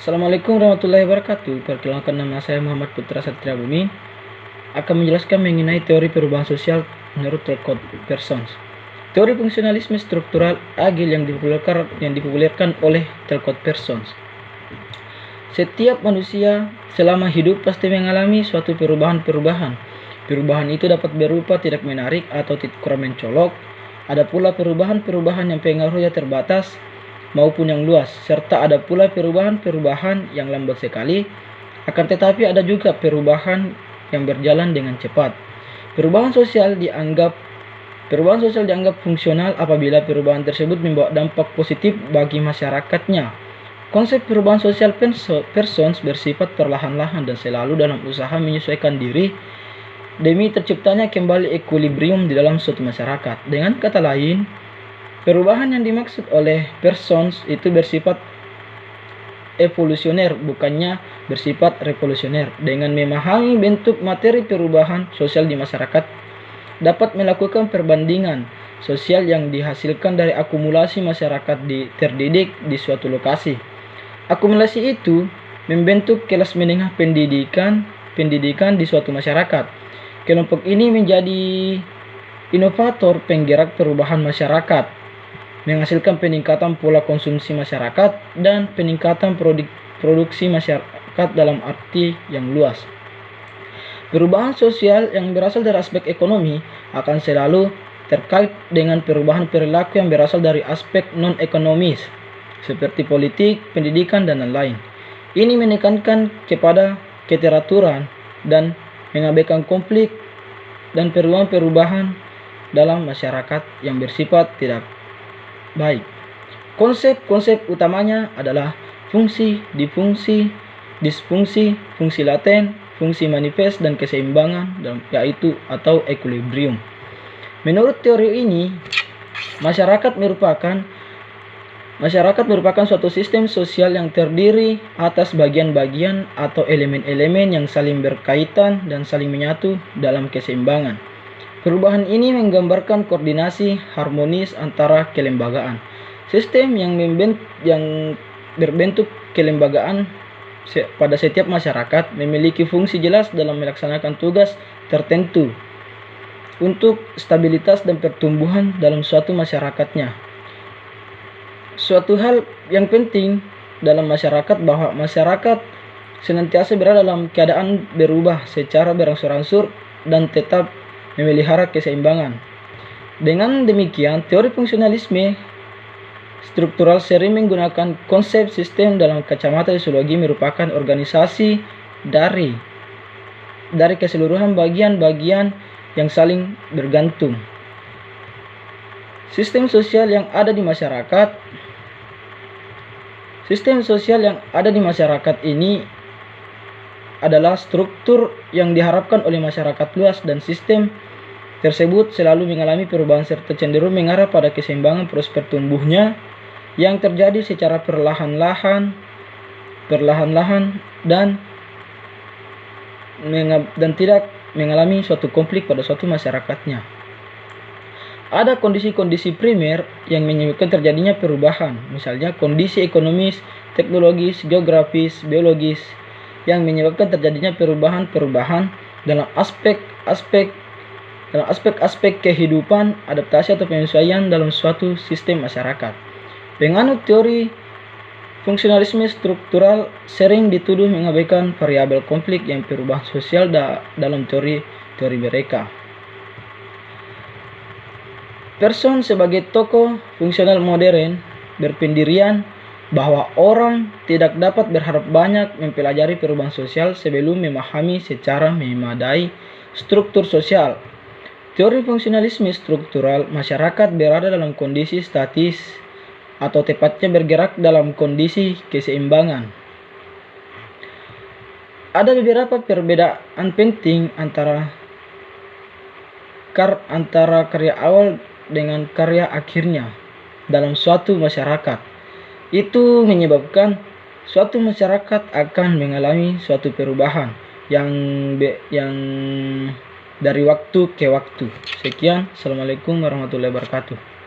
Assalamualaikum warahmatullahi wabarakatuh. Perkenalkan, nama saya Muhammad Putra Satria Bumi. Akan menjelaskan mengenai teori perubahan sosial menurut Talcott Parsons. Teori fungsionalisme struktural agil yang dipopulerkan oleh Talcott Parsons. Setiap manusia selama hidup pasti mengalami suatu perubahan-perubahan. Perubahan itu dapat berupa tidak menarik atau kurang mencolok. Ada pula perubahan-perubahan yang pengaruhnya terbatas maupun yang luas, serta ada pula perubahan-perubahan yang lambat sekali, akan tetapi ada juga perubahan yang berjalan dengan cepat. Perubahan sosial dianggap fungsional apabila perubahan tersebut membawa dampak positif bagi masyarakatnya. Konsep perubahan sosial Parsons bersifat perlahan-lahan dan selalu dalam usaha menyesuaikan diri demi terciptanya kembali equilibrium di dalam suatu masyarakat. Dengan kata lain, perubahan yang dimaksud oleh Parsons itu bersifat evolusioner, bukannya bersifat revolusioner. Dengan memahami bentuk materi perubahan sosial di masyarakat, dapat melakukan perbandingan sosial yang dihasilkan dari akumulasi masyarakat terdidik di suatu lokasi. Akumulasi itu membentuk kelas menengah pendidikan di suatu masyarakat. Kelompok ini menjadi inovator penggerak perubahan masyarakat, menghasilkan peningkatan pola konsumsi masyarakat dan peningkatan produksi masyarakat dalam arti yang luas. Perubahan sosial yang berasal dari aspek ekonomi akan selalu terkait dengan perubahan perilaku yang berasal dari aspek non-ekonomis, seperti politik, pendidikan, dan lain-lain. Ini menekankan kepada keteraturan dan mengabaikan konflik dan perubahan dalam masyarakat yang bersifat tidak baik. Konsep-konsep utamanya adalah fungsi, difungsi, disfungsi, fungsi laten, fungsi manifest, dan keseimbangan, yaitu atau equilibrium. Menurut teori ini, masyarakat merupakan suatu sistem sosial yang terdiri atas bagian-bagian atau elemen-elemen yang saling berkaitan dan saling menyatu dalam keseimbangan. Perubahan ini menggambarkan koordinasi harmonis antara kelembagaan. Sistem yang berbentuk kelembagaan pada setiap masyarakat memiliki fungsi jelas dalam melaksanakan tugas tertentu untuk stabilitas dan pertumbuhan dalam suatu masyarakatnya. Suatu hal yang penting dalam masyarakat bahwa masyarakat senantiasa berada dalam keadaan berubah secara berangsur-angsur dan tetap memelihara keseimbangan. Dengan demikian, teori fungsionalisme struktural sering menggunakan konsep sistem dalam kacamata sosiologi merupakan organisasi dari keseluruhan bagian-bagian yang saling bergantung. Sistem sosial yang ada di masyarakat ini adalah struktur yang diharapkan oleh masyarakat luas, dan sistem tersebut selalu mengalami perubahan serta cenderung mengarah pada keseimbangan proses pertumbuhnya yang terjadi secara perlahan-lahan dan tidak mengalami suatu konflik pada suatu masyarakatnya. Ada kondisi-kondisi primer yang menyebabkan terjadinya perubahan, misalnya kondisi ekonomis, teknologis, geografis, biologis, yang menyebabkan terjadinya perubahan-perubahan dalam aspek-aspek kehidupan, adaptasi atau penyesuaian dalam suatu sistem masyarakat. Penganut teori fungsionalisme struktural sering dituduh mengabaikan variabel konflik yang perubahan sosial dalam teori mereka. Parsons sebagai tokoh fungsional modern berpendirian bahwa orang tidak dapat berharap banyak mempelajari perubahan sosial sebelum memahami secara memadai struktur sosial. Teori fungsionalisme struktural, masyarakat berada dalam kondisi statis atau tepatnya bergerak dalam kondisi keseimbangan. Ada beberapa perbedaan penting antara karya awal dengan karya akhirnya dalam suatu masyarakat. Itu menyebabkan suatu masyarakat akan mengalami suatu perubahan yang dari waktu ke waktu. Sekian, assalamualaikum warahmatullahi wabarakatuh.